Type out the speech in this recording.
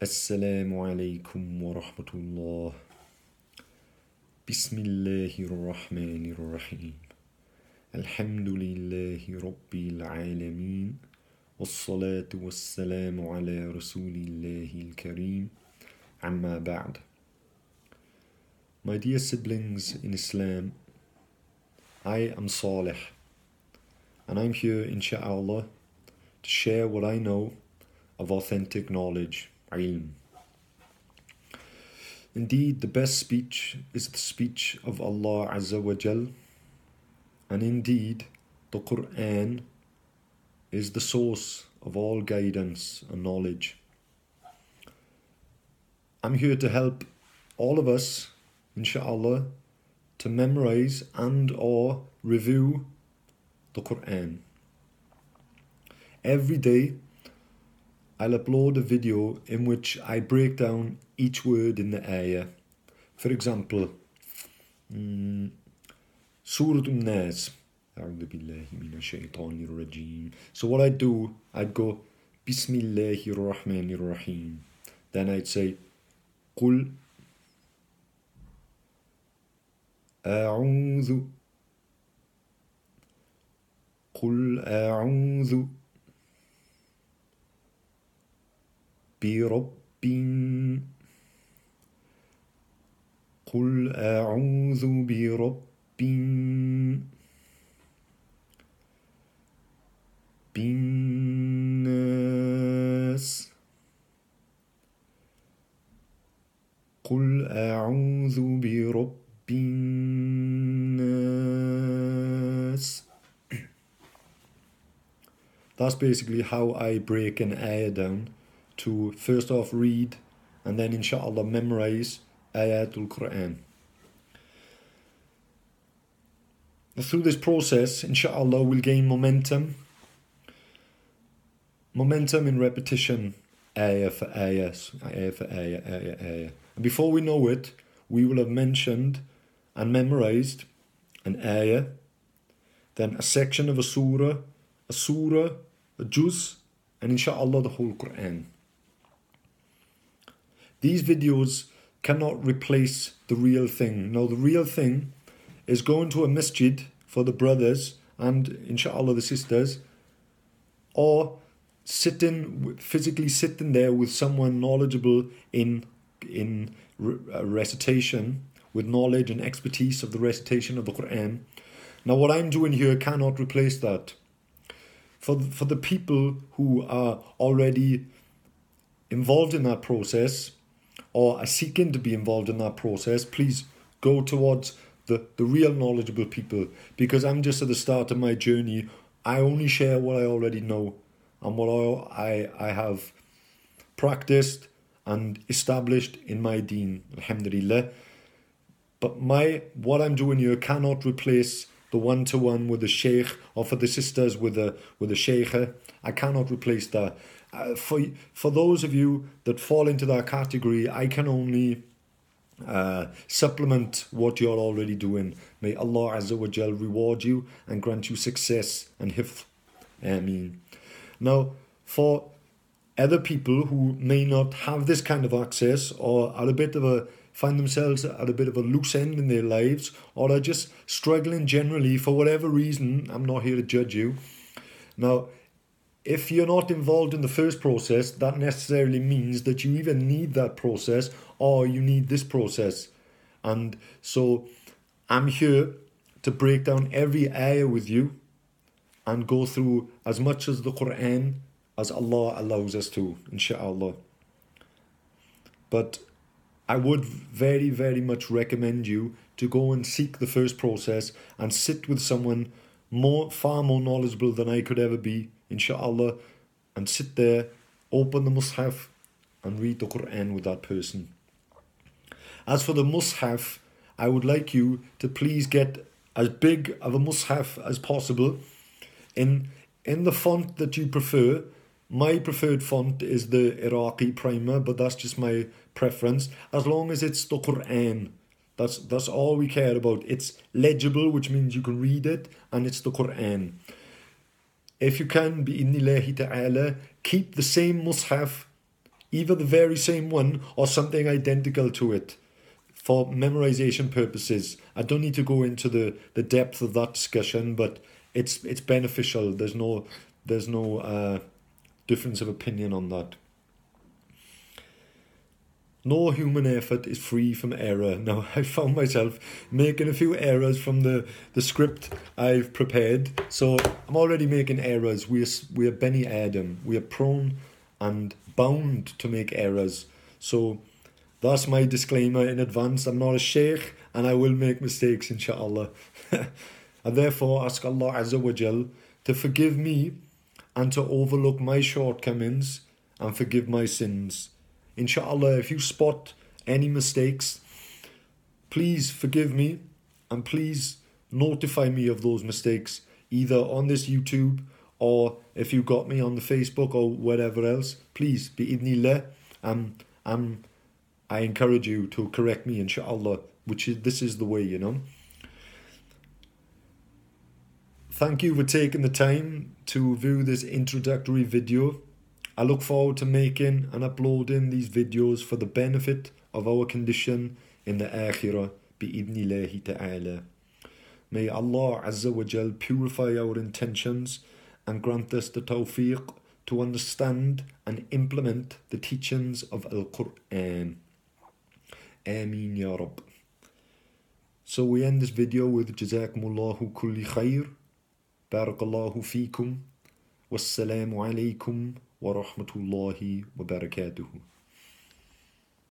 السلام عليكم ورحمة الله. بسم الله الرحمن الرحيم. الحمد لله رب العالمين، والصلاة والسلام على رسول الله الكريم. أما بعد. My dear siblings in Islam, I am Salih, and I'm here, inshallah, to share what I know of authentic knowledge, ilm. Indeed, the best speech is the speech of Allah Azza wa Jal, and indeed, the Quran is the source of all guidance and knowledge. I'm here to help all of us, inshallah, to memorize and or review the Quran. Every day, I'll upload a video in which I break down each word in the ayah. For example, Surah An-Nas. So what I'd do, I'd go Bismillahir Rahmanir Rahim. Then I'd say Qul A'udhu Qul A'udhu برب قل أعوذ برب بالناس قل أعوذ برب الناس. That's basically how I break an ayah down, to first off read and then inshallah memorize ayatul Quran. Through this process, inshallah, we'll gain momentum in repetition, ayah for ayah, ayah for ayah, ayah. And before we know it, we will have mentioned and memorized an ayah, then a section of a surah, a juz, and inshallah the whole Quran. These videos cannot replace the real thing. No, the real thing is going to a masjid for the brothers and inshallah the sisters, or physically sitting there with someone knowledgeable in recitation, with knowledge and expertise of the recitation of the Quran. Now what I'm doing here cannot replace that. For the people who are already involved in that process, or are seeking to be involved in that process, please go towards the real knowledgeable people, because I'm just at the start of my journey. I only share what I already know and what I have practiced and established in my deen, alhamdulillah. But what I'm doing here cannot replace the one-to-one with the sheikh, or for the sisters with the sheikha. I cannot replace that. For those of you that fall into that category, I can only supplement what you're already doing. May Allah Azza wa Jal reward you and grant you success and hifz. Ameen. Now, for other people who may not have this kind of access, or find themselves at a bit of a loose end in their lives, or are just struggling generally for whatever reason, I'm not here to judge you. Now, if you're not involved in the first process, that necessarily means that you either need that process or you need this process. And so I'm here to break down every ayah with you and go through as much as the Quran as Allah allows us to, inshallah. But I would very, very much recommend you to go and seek the first process and sit with someone far more knowledgeable than I could ever be, inshallah, and sit there, open the Mus'haf and read the Quran with that person. As for the Mus'haf, I would like you to please get as big of a Mus'haf as possible in the font that you prefer. My preferred font is the Iraqi primer, but that's just my preference. As long as it's the Quran, that's all we care about. It's legible, which means you can read it, and it's the Quran. If you can, bi'idhnillahi ta'ala, keep the same Mus'haf either the very same one or something identical to it for memorization purposes. I don't need to go into the depth of that discussion, but it's beneficial. There's no difference of opinion on that. No human effort is free from error. Now, I found myself making a few errors from the script I've prepared. So I'm already making errors. We are Beni Adam. We are prone and bound to make errors. So that's my disclaimer in advance. I'm not a sheikh and I will make mistakes, inshallah. I therefore ask Allah Azza wa Jal to forgive me and to overlook my shortcomings and forgive my sins. Inshallah, if you spot any mistakes, please forgive me and please notify me of those mistakes, either on this YouTube or if you got me on the Facebook or wherever else. Please, bi'idhnillah, I encourage you to correct me, inshallah, this is the way, you know. Thank you for taking the time to view this introductory video. I look forward to making and uploading these videos for the benefit of our condition in the Akhirah, bi'idhnillahi ta'ala. May Allah Azza wa Jal purify our intentions and grant us the tawfiq to understand and implement the teachings of Al-Qur'an. Ameen Ya Rabb. So we end this video with Jazakumullahu kulli khair. Barakallahu feekum. Wassalamu alaykum wa rahmatullahi wa barakatuhu.